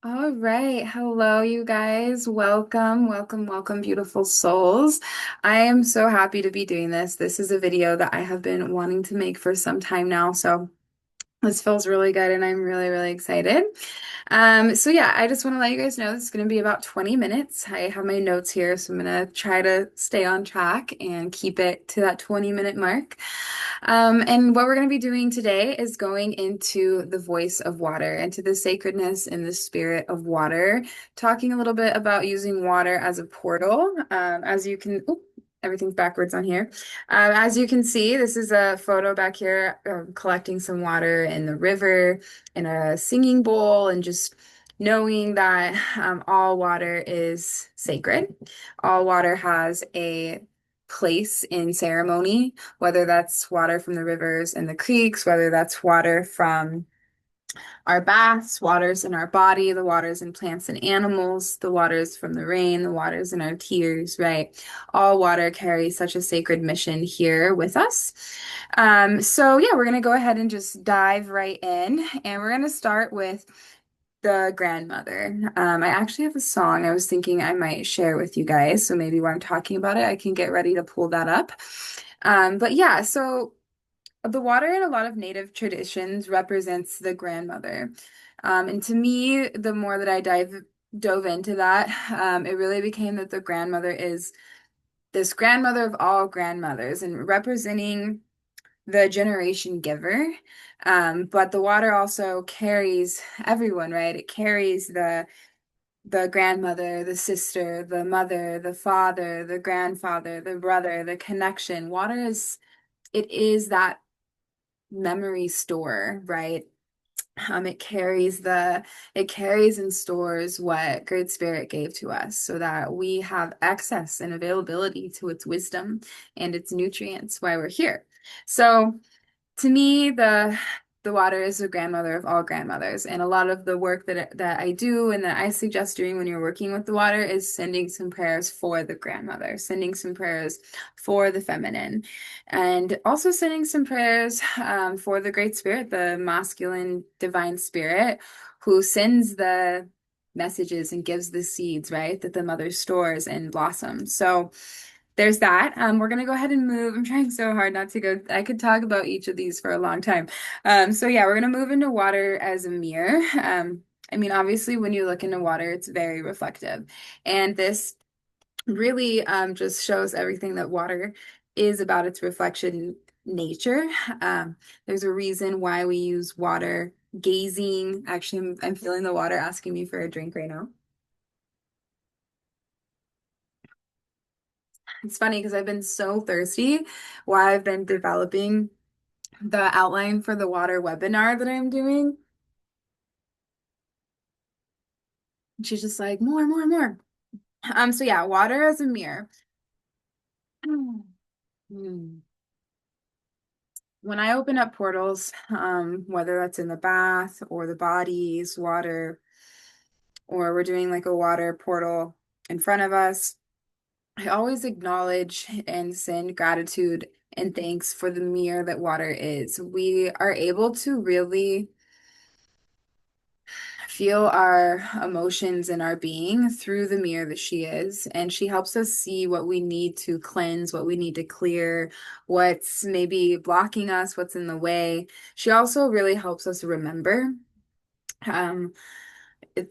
All right. Hello, you guys. Welcome, welcome, welcome, beautiful souls. I am so happy to be doing this. This is a video that I have been wanting to make for some time now. So this feels really good and I'm really, really excited. So yeah, I just want to let you guys know this is going to be about 20 minutes. I have my notes here, so I'm going to try to stay on track and keep it to that 20-minute mark. And what we're going to be doing today is going into the voice of water, into the sacredness and the spirit of water, talking a little bit about using water as a portal. As you can, oop, everything's backwards on here. As you can see, this is a photo back here of collecting some water in the river in a singing bowl and just knowing that all water is sacred. All water has a place in ceremony, whether that's water from the rivers and the creeks, whether that's water from our baths, waters in our body, the waters in plants and animals, the waters from the rain, the waters in our tears, right? All water carries such a sacred mission here with us. So yeah, we're gonna go ahead and just dive right in, and we're gonna start with the grandmother. I actually have a song I was thinking I might share with you guys, so maybe while I'm talking about it, I can get ready to pull that up. But yeah, so the water in a lot of native traditions represents the grandmother. And to me, the more that I dove into that, it really became that the grandmother is this grandmother of all grandmothers and representing the generation giver. But the water also carries everyone, right? It carries the grandmother, the sister, the mother, the father, the grandfather, the brother, the connection. Water is it is that memory store, right? It carries and stores what Great Spirit gave to us so that we have access and availability to its wisdom and its nutrients while we're here. So to me, the water is the grandmother of all grandmothers, and a lot of the work that I do and that I suggest doing when you're working with the water is sending some prayers for the grandmother, sending some prayers for the feminine, and also sending some prayers for the Great Spirit, the masculine divine spirit, who sends the messages and gives the seeds, right, that the mother stores and blossoms. So there's that. We're gonna go ahead and move. I'm trying so hard not to go. I could talk about each of these for a long time. So yeah, we're gonna move into water as a mirror. I mean, obviously, when you look into water, it's very reflective, and this really just shows everything that water is about its reflection nature. There's a reason why we use water gazing. Actually, I'm feeling the water asking me for a drink right now. It's funny because I've been so thirsty while I've been developing the outline for the water webinar that I'm doing. And she's just like, more, more, more. So yeah, water as a mirror. Hmm. When I open up portals, whether that's in the bath or the body's water, or we're doing like a water portal in front of us, I always acknowledge and send gratitude and thanks for the mirror that water is. We are able to really feel our emotions and our being through the mirror that she is. And she helps us see what we need to cleanse, what we need to clear, what's maybe blocking us, what's in the way. She also really helps us remember. Um,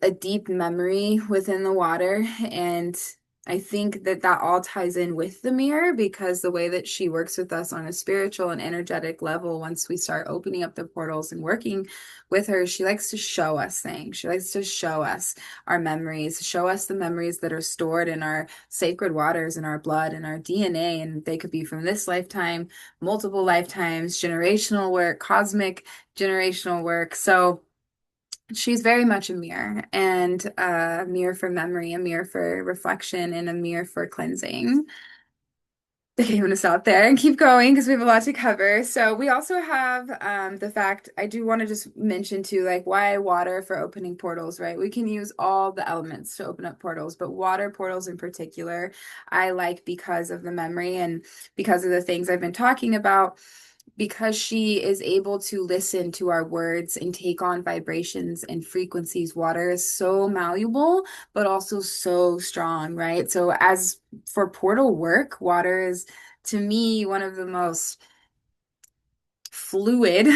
a deep memory within the water. And I think that that all ties in with the mirror because the way that she works with us on a spiritual and energetic level, once we start opening up the portals and working with her, she likes to show us things. She likes to show us our memories, show us the memories that are stored in our sacred waters, in our blood, in our DNA. And they could be from this lifetime, multiple lifetimes, generational work, cosmic generational work. So, she's very much a mirror and a mirror for memory, a mirror for reflection, and a mirror for cleansing. Okay, I'm gonna stop there and keep going because we have a lot to cover. So we also have the fact I do want to just mention too, like why water for opening portals, right? We can use all the elements to open up portals, but water portals in particular, I like because of the memory and because of the things I've been talking about. because she is able to listen to our words and take on vibrations and frequencies, water is so malleable, but also so strong, right? So, as for portal work, water is to me one of the most fluid,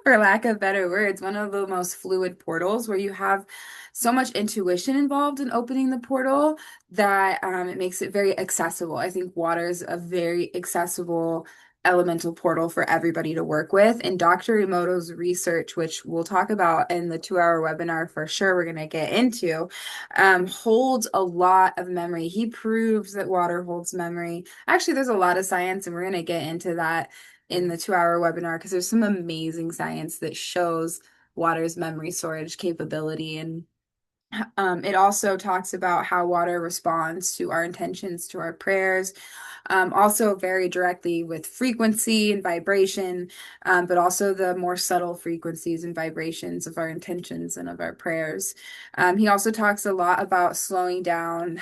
for lack of better words, one of the most fluid portals where you have so much intuition involved in opening the portal that it makes it very accessible. I think water is a very accessible elemental portal for everybody to work with. And Dr. Emoto's research, which we'll talk about in the 2 hour webinar for sure, we're going to get into, holds a lot of memory. He proves that water holds memory. Actually, there's a lot of science, and we're going to get into that in the 2 hour webinar because there's some amazing science that shows water's memory storage capability. And it also talks about how water responds to our intentions, to our prayers, also very directly with frequency and vibration, but also the more subtle frequencies and vibrations of our intentions and of our prayers. He also talks a lot about slowing down,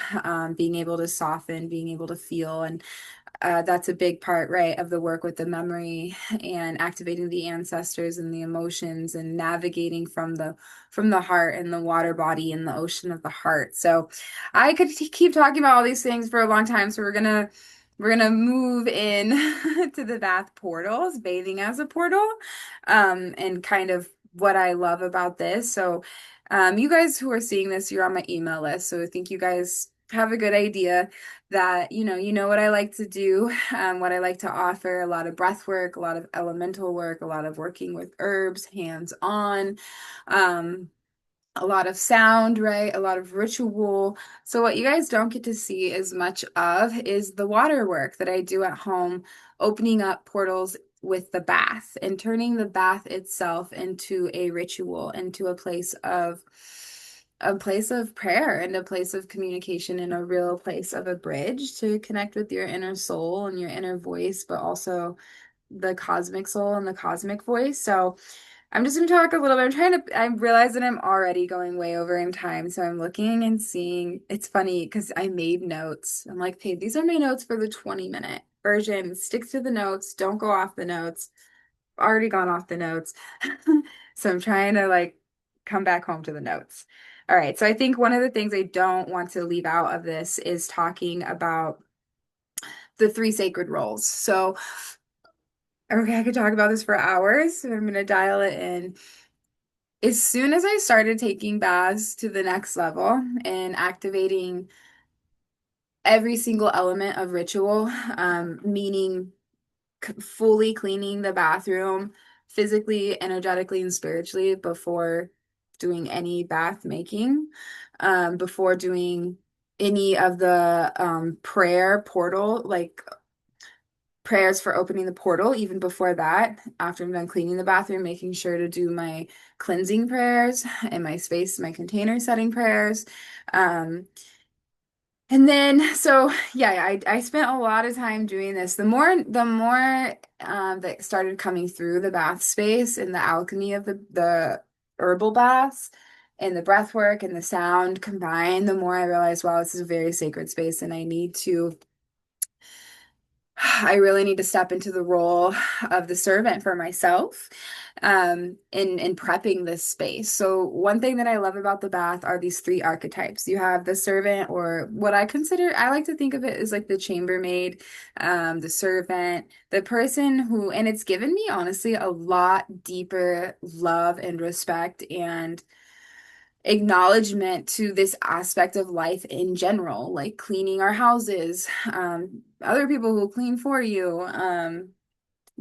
being able to soften, being able to feel, and that's a big part, right, of the work with the memory and activating the ancestors and the emotions and navigating from the heart and the water body and the ocean of the heart. So I could keep talking about all these things for a long time. So we're gonna move in to the bath portals, bathing as a portal, and kind of what I love about this. So you guys who are seeing this, you're on my email list. So I think you guys have a good idea that you know what I like to do, what I like to offer, a lot of breath work, a lot of elemental work, a lot of working with herbs, hands on, um, a lot of sound, right? A lot of ritual. So what you guys don't get to see as much of is the water work that I do at home, opening up portals with the bath and turning the bath itself into a ritual, into a place of prayer and a place of communication and a real place of a bridge to connect with your inner soul and your inner voice, but also the cosmic soul and the cosmic voice. So I'm just going to talk a little bit. I realize that I'm already going way over in time. So I'm looking and seeing. It's funny because I made notes. I'm like, hey, these are my notes for the 20-minute version. Stick to the notes. Don't go off the notes. Already gone off the notes. So I'm trying to like come back home to the notes. All right. So I think one of the things I don't want to leave out of this is talking about the three sacred roles. So, okay, I could talk about this for hours. So I'm going to dial it in. As soon as I started taking baths to the next level and activating every single element of ritual, meaning fully cleaning the bathroom physically, energetically, and spiritually before doing any bath making, before doing any of the prayer portal, like prayers for opening the portal, even before that, after I'm done cleaning the bathroom, making sure to do my cleansing prayers and my space, my container setting prayers. Um, and then, so yeah, I spent a lot of time doing this. The more that started coming through the bath space and the alchemy of the herbal baths and the breath work and the sound combined, the more I realized, wow, this is a very sacred space, and I really need to step into the role of the servant for myself, in prepping this space. So one thing that I love about the bath are these three archetypes. You have the servant, or what I like to think of it as like the chambermaid, the servant, the person who, and it's given me honestly a lot deeper love and respect and acknowledgement to this aspect of life in general, like cleaning our houses, other people who clean for you,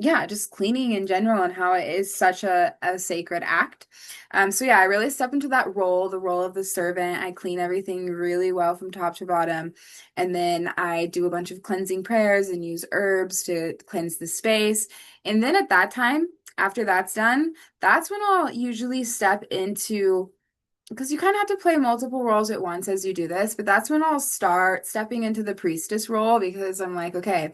yeah, just cleaning in general and how it is such a sacred act. So yeah, I really step into that role, the role of the servant. I clean everything really well from top to bottom. And then I do a bunch of cleansing prayers and use herbs to cleanse the space. And then at that time, after that's done, that's when I'll usually step into, because you kind of have to play multiple roles at once as you do this, but that's when I'll start stepping into the priestess role, because I'm like, okay,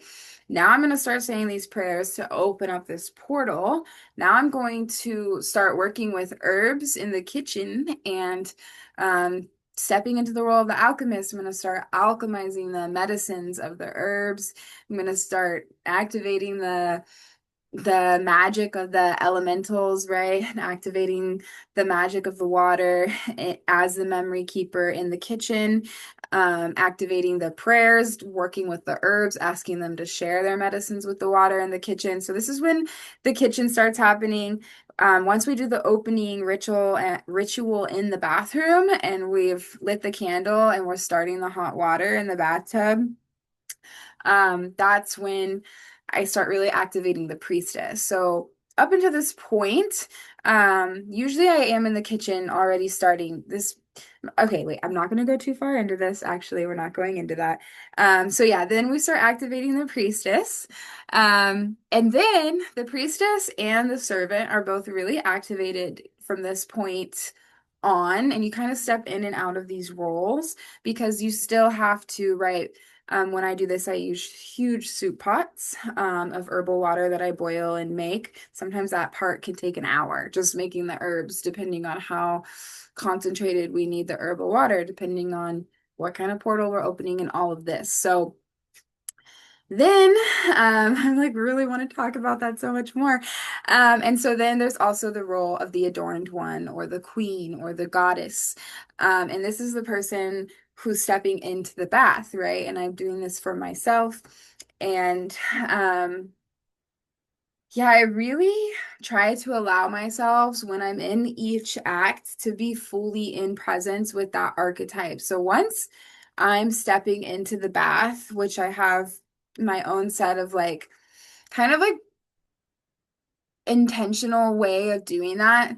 now I'm going to start saying these prayers to open up this portal. Now I'm going to start working with herbs in the kitchen and stepping into the role of the alchemist. I'm going to start alchemizing the medicines of the herbs. I'm going to start activating the magic of the elementals, right? And activating the magic of the water as the memory keeper in the kitchen, activating the prayers, working with the herbs, asking them to share their medicines with the water in the kitchen. So this is when the kitchen starts happening. Once we do the opening ritual in the bathroom and we've lit the candle and we're starting the hot water in the bathtub, that's when I start really activating the priestess. So up until this point, usually I am in the kitchen already starting this. Okay, wait, I'm not going to go too far into this. Actually, we're not going into that. So yeah, then we start activating the priestess. And then the priestess and the servant are both really activated from this point on, and you kind of step in and out of these roles because you still have to, right? When I do this, I use huge soup pots of herbal water that I boil and make. Sometimes that part can take an hour, just making the herbs, depending on how concentrated we need the herbal water, depending on what kind of portal we're opening and all of this. So then I like really want to talk about that so much more. And so then there's also the role of the adorned one or the queen or the goddess. And this is the person who's stepping into the bath, right? And I'm doing this for myself. And yeah, I really try to allow myself when I'm in each act to be fully in presence with that archetype. So once I'm stepping into the bath, which I have my own set of like kind of like intentional way of doing that,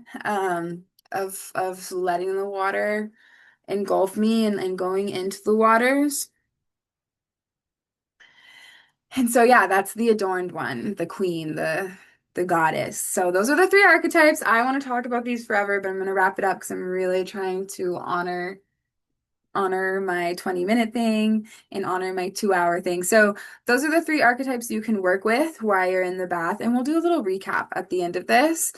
of letting the water engulf me and going into the waters. And so yeah, that's the adorned one, the queen, the goddess. So those are the three archetypes. I want to talk about these forever, but I'm going to wrap it up because I'm really trying to honor my 20-minute thing and honor my 2-hour thing. So those are the three archetypes you can work with while you're in the bath, and we'll do a little recap at the end of this.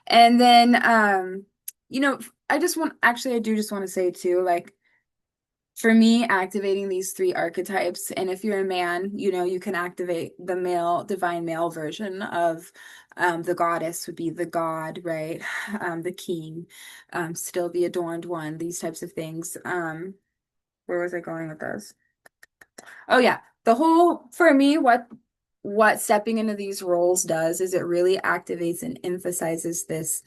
And then you know, I do just want to say too, like for me, activating these three archetypes, and if you're a man, you know, you can activate the male, divine male version of the goddess would be the god, right? The king, still the adorned one, these types of things. Where was I going with this? Oh yeah, the whole for me, what stepping into these roles does is it really activates and emphasizes this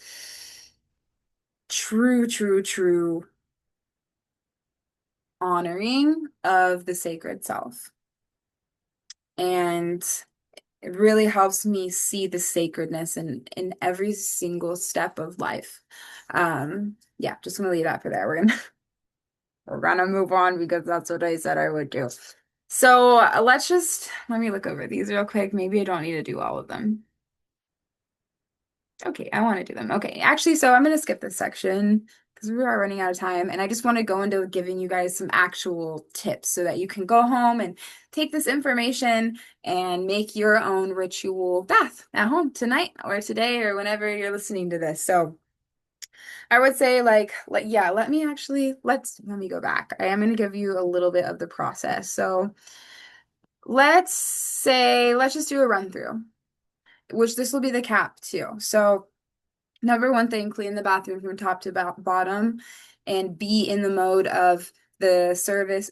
true honoring of the sacred self. And it really helps me see the sacredness in every single step of life. Yeah, just gonna leave that for there. We're gonna move on because that's what I said I would do. So let me look over these real quick. Maybe I don't need to do all of them. Okay, I want to do them. Okay, actually, so I'm going to skip this section because we are running out of time. And I just want to go into giving you guys some actual tips so that you can go home and take this information and make your own ritual bath at home tonight or today or whenever you're listening to this. So I would say yeah, let me go back. I am going to give you a little bit of the process. So let's just do a run through, which this will be the cap too. So number one thing, clean the bathroom from top to bottom and be in the mode of the servant,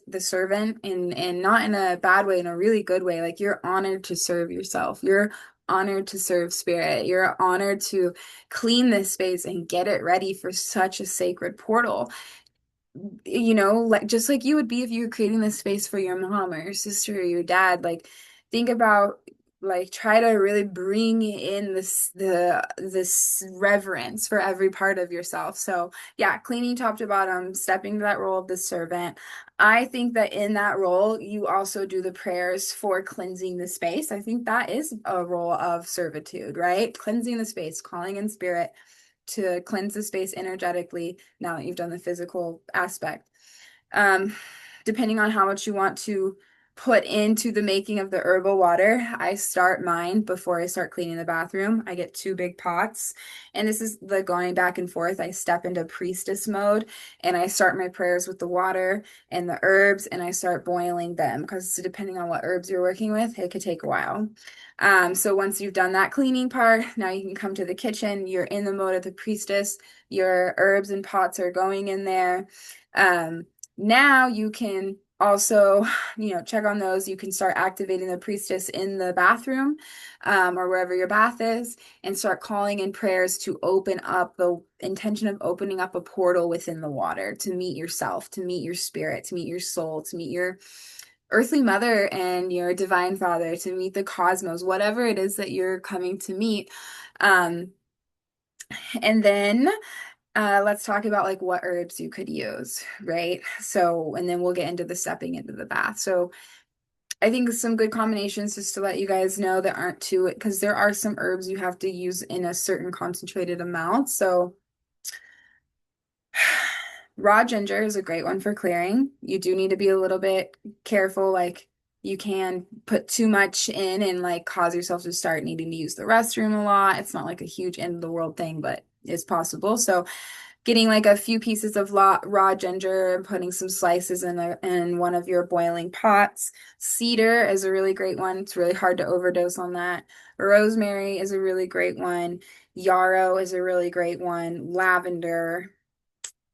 and not in a bad way, in a really good way. Like you're honored to serve yourself. You're honored to serve spirit. You're honored to clean this space and get it ready for such a sacred portal, you know, like just like you would be if you were creating this space for your mom or your sister or your dad. Like think about, like, try to really bring in this reverence for every part of yourself. So yeah, cleaning top to bottom, stepping to that role of the servant. I think that in that role you also do the prayers for cleansing the space. I think that is a role of servitude, right? Cleansing the space, calling in spirit to cleanse the space energetically now that you've done the physical aspect. Um, Depending on how much you want to put into the making of the herbal water. I start mine before I start cleaning the bathroom. I get two big pots, and this is the going back and forth. I step into priestess mode and I start my prayers with the water and the herbs, and I start boiling them because depending on what herbs you're working with, it could take a while. So once you've done that cleaning part, now you can come to the kitchen. You're in the mode of the priestess. Your herbs and pots are going in there. Now you can also, check on those. You can start activating the priestess in the bathroom, or wherever your bath is, and start calling in prayers to open up the intention of opening up a portal within the water to meet yourself, to meet your spirit, to meet your soul, to meet your earthly mother and your divine father, to meet the cosmos, whatever it is that you're coming to meet. Um, and then let's talk about like what herbs you could use, right? So, and then we'll get into the stepping into the bath. So, I think some good combinations just to let you guys know that aren't too, because there are some herbs you have to use in a certain concentrated amount. So, raw ginger is a great one for clearing. You do need to be a little bit careful. Like you can put too much in and like cause yourself to start needing to use the restroom a lot. It's not like a huge end of the world thing, but it's possible. So getting like a few pieces of raw ginger and putting some slices in one of your boiling pots. Cedar is a really great one. It's really hard to overdose on that. Rosemary is a really great one. Yarrow is a really great one. Lavender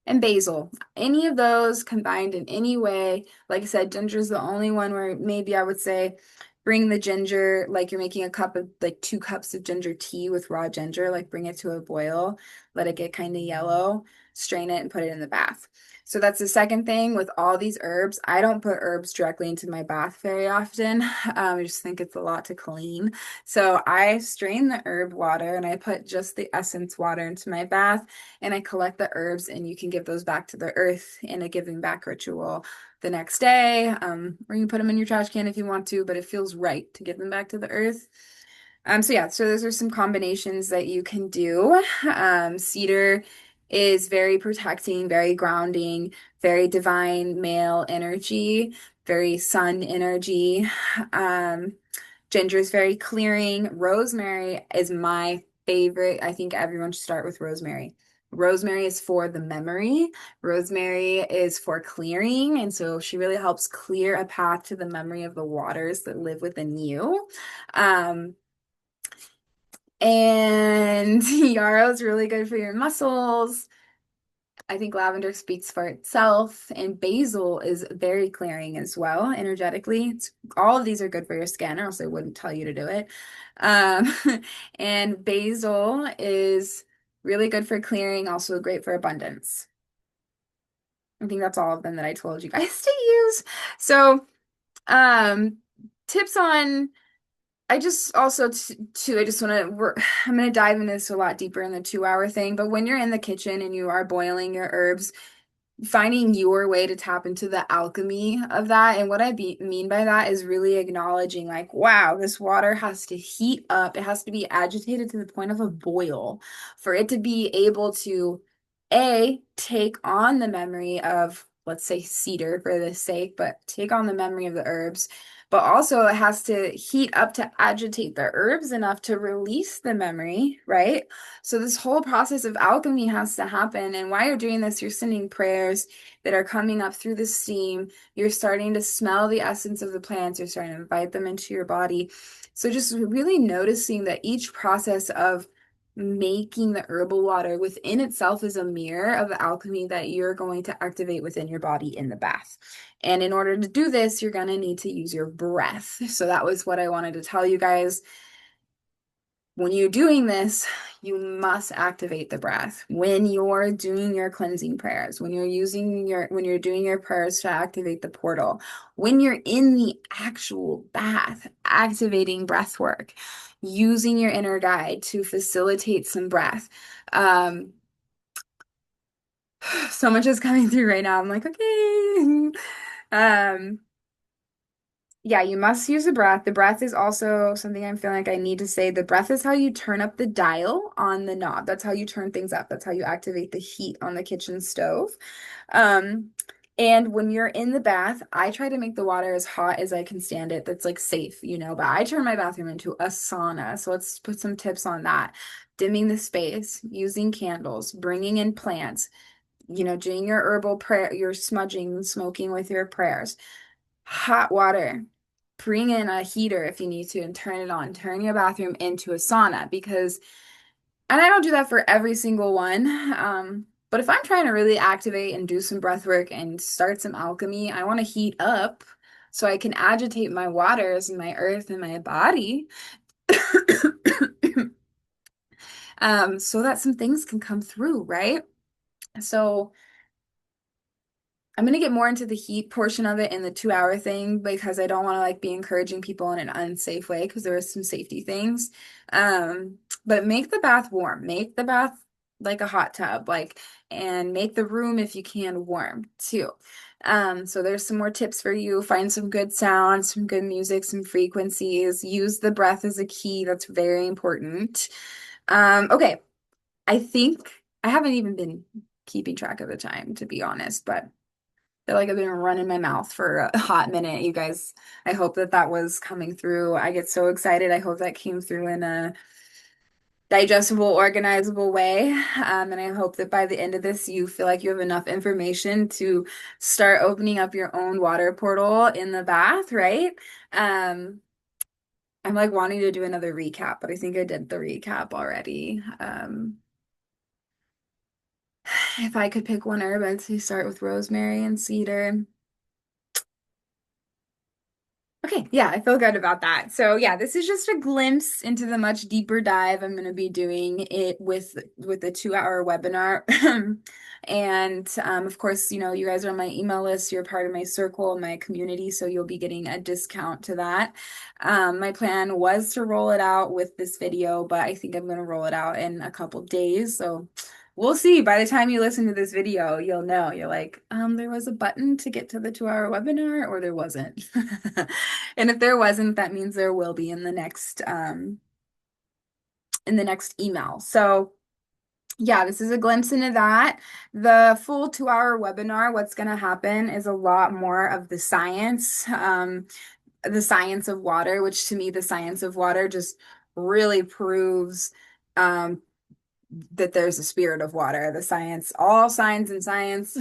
and basil. Any of those combined in any way. Like I said, ginger is the only one where maybe I would say bring the ginger, like you're making a cup of like 2 cups of ginger tea with raw ginger, like bring it to a boil, let it get kind of yellow, strain it and put it in the bath. So that's the second thing with all these herbs. I don't put herbs directly into my bath very often. I just think it's a lot to clean. So I strain the herb water and I put just the essence water into my bath, and I collect the herbs, and you can give those back to the earth in a giving back ritual the next day, or you can put them in your trash can if you want to, but it feels right to give them back to the earth. So yeah, so those are some combinations that you can do. Cedar is very protecting, very grounding, very divine male energy, very sun energy. Um, Ginger is very clearing. Rosemary is my favorite. I think everyone should start with rosemary. Rosemary is for the memory. Rosemary is for clearing. And so she really helps clear a path to the memory of the waters that live within you. Um, and yarrow is really good for your muscles. I think lavender speaks for itself, and basil is very clearing as well, energetically. All of these are good for your skin, or else I wouldn't tell you to do it. Um, and basil is really good for clearing, also great for abundance. I think that's all of them that I told you guys to use. So, um, tips on I just also too, I just want to I'm going to dive into this a lot deeper in the 2 hour thing, but when you're in the kitchen and you are boiling your herbs, finding your way to tap into the alchemy of that. And what mean by that is really acknowledging, like, wow, this water has to heat up. It has to be agitated to the point of a boil for it to be able to, A, take on the memory of, let's say, cedar for this sake, but take on the memory of the herbs. But also, it has to heat up to agitate the herbs enough to release the memory, right? So this whole process of alchemy has to happen. And while you're doing this, you're sending prayers that are coming up through the steam. You're starting to smell the essence of the plants. You're starting to invite them into your body. So just really noticing that each process of making the herbal water within itself is a mirror of the alchemy that you're going to activate within your body in the bath. And in order to do this, you're going to need to use your breath. So that was what I wanted to tell you guys. When you're doing this, you must activate the breath. When you're doing your cleansing prayers, when you're doing your prayers to activate the portal, when you're in the actual bath, activating breath work, using your inner guide to facilitate some breath. So much is coming through right now. I'm like, okay. Um, Yeah, you must use the breath. The breath is also something I'm feeling like I need to say. The breath is how you turn up the dial on the knob. That's how you turn things up. That's how you activate the heat on the kitchen stove. Um, And when you're in the bath, I try to make the water as hot as I can stand it. That's like safe, but I turn my bathroom into a sauna. So let's put some tips on that. Dimming the space, using candles, bringing in plants, doing your herbal prayer, your smudging, smoking with your prayers. Hot water. Bring in a heater if you need to and turn it on. Turn your bathroom into a sauna because and I don't do that for every single one. But if I'm trying to really activate and do some breath work and start some alchemy, I want to heat up so I can agitate my waters and my earth and my body, so that some things can come through, right? So I'm gonna get more into the heat portion of it in the 2 hour thing because I don't want to like be encouraging people in an unsafe way because there are some safety things. But make the bath warm. Make the bath like a hot tub, and make the room if you can warm too. So there's some more tips for you. Find some good sounds, some good music, some frequencies. Use the breath as a key. That's very important. Okay, I think I haven't even been keeping track of the time, to be honest, but feel like I've been running my mouth for a hot minute, you guys. I hope that that was coming through. I get so excited. I hope that came through in a digestible, organizable way. And I hope that by the end of this, you feel like you have enough information to start opening up your own water portal in the bath, right? Um, I'm like wanting to do another recap, but I think I did the recap already. If I could pick one herb, I'd say start with rosemary and cedar. Okay, yeah, I feel good about that. So yeah, this is just a glimpse into the much deeper dive. I'm going to be doing it with a 2 hour webinar. And of course, you guys are on my email list. You're part of my circle, my community, so you'll be getting a discount to that. My plan was to roll it out with this video, but I think I'm going to roll it out in a couple days. So we'll see. By the time you listen to this video, you'll know. You're like, there was a button to get to the 2 hour webinar, or there wasn't. And if there wasn't, that means there will be in the next email. So yeah, this is a glimpse into that. The full 2 hour webinar, what's going to happen is a lot more of the science of water, which to me, the science of water just really proves um, that there's a spirit of water. The science, all signs and science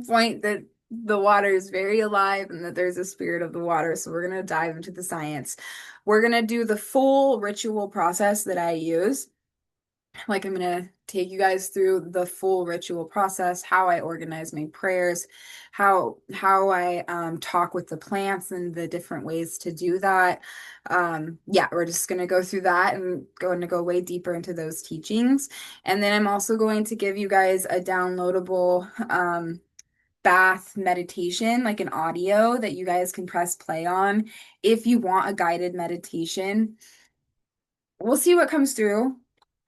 point that the water is very alive and that there's a spirit of the water. So we're going to dive into the science. We're going to do the full ritual process that I use. Like I'm going to take you guys through the full ritual process, how I organize my prayers, how I talk with the plants and the different ways to do that. Yeah, we're just going to go through that and going to go way deeper into those teachings. And then I'm also going to give you guys a downloadable bath meditation, like an audio that you guys can press play on if you want a guided meditation. We'll see what comes through.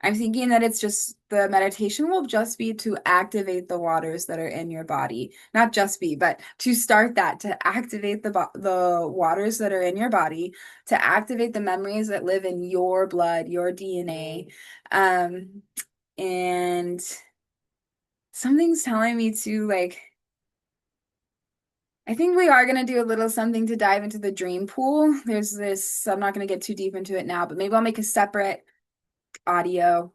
I'm thinking that it's just the meditation will just be to activate the waters that are in your body. Not just be, but to start that, to activate the waters that are in your body, to activate the memories that live in your blood, your DNA. And something's telling me to I think we are going to do a little something to dive into the dream pool. There's this, I'm not going to get too deep into it now, but maybe I'll make a separate audio.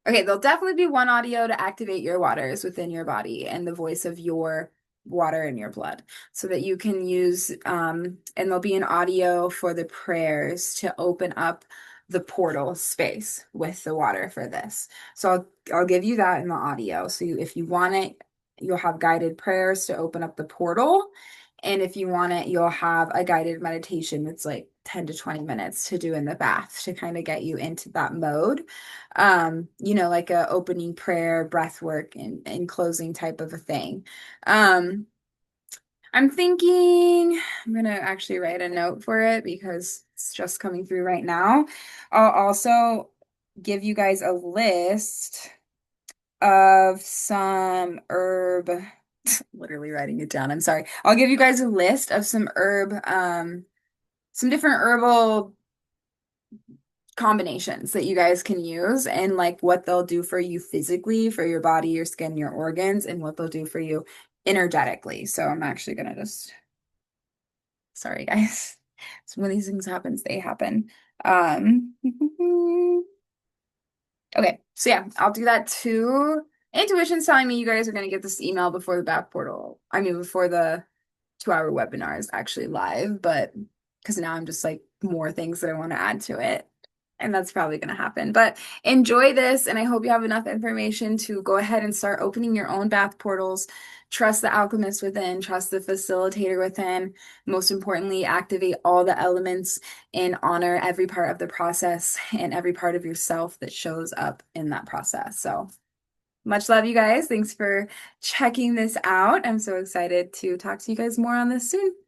Okay, there'll definitely be one audio to activate your waters within your body and the voice of your water in your blood so that you can use, and there'll be an audio for the prayers to open up the portal space with the water for this. So I'll give you that in the audio. So if you want it, you'll have guided prayers to open up the portal. And if you want it, you'll have a guided meditation that's like 10 to 20 minutes to do in the bath to kind of get you into that mode. Like a opening prayer, breath work, and closing type of a thing. I'm thinking I'm gonna actually write a note for it because it's just coming through right now. I'll also give you guys a list of some herb, literally writing it down. I'm sorry. I'll give you guys a list of some different herbal combinations that you guys can use and like what they'll do for you physically, for your body, your skin, your organs, and what they'll do for you energetically. So I'm actually gonna just, sorry guys. So when these things happen, they happen. Um, okay, so yeah, I'll do that too. Intuition's telling me you guys are gonna get this email before the back portal. I mean, before the 2 hour webinar is actually live, but because now I'm just like more things that I want to add to it. And that's probably going to happen. But enjoy this, and I hope you have enough information to go ahead and start opening your own bath portals. Trust the alchemist within, trust the facilitator within. Most importantly, activate all the elements and honor every part of the process and every part of yourself that shows up in that process. So much love, you guys. Thanks for checking this out. I'm so excited to talk to you guys more on this soon.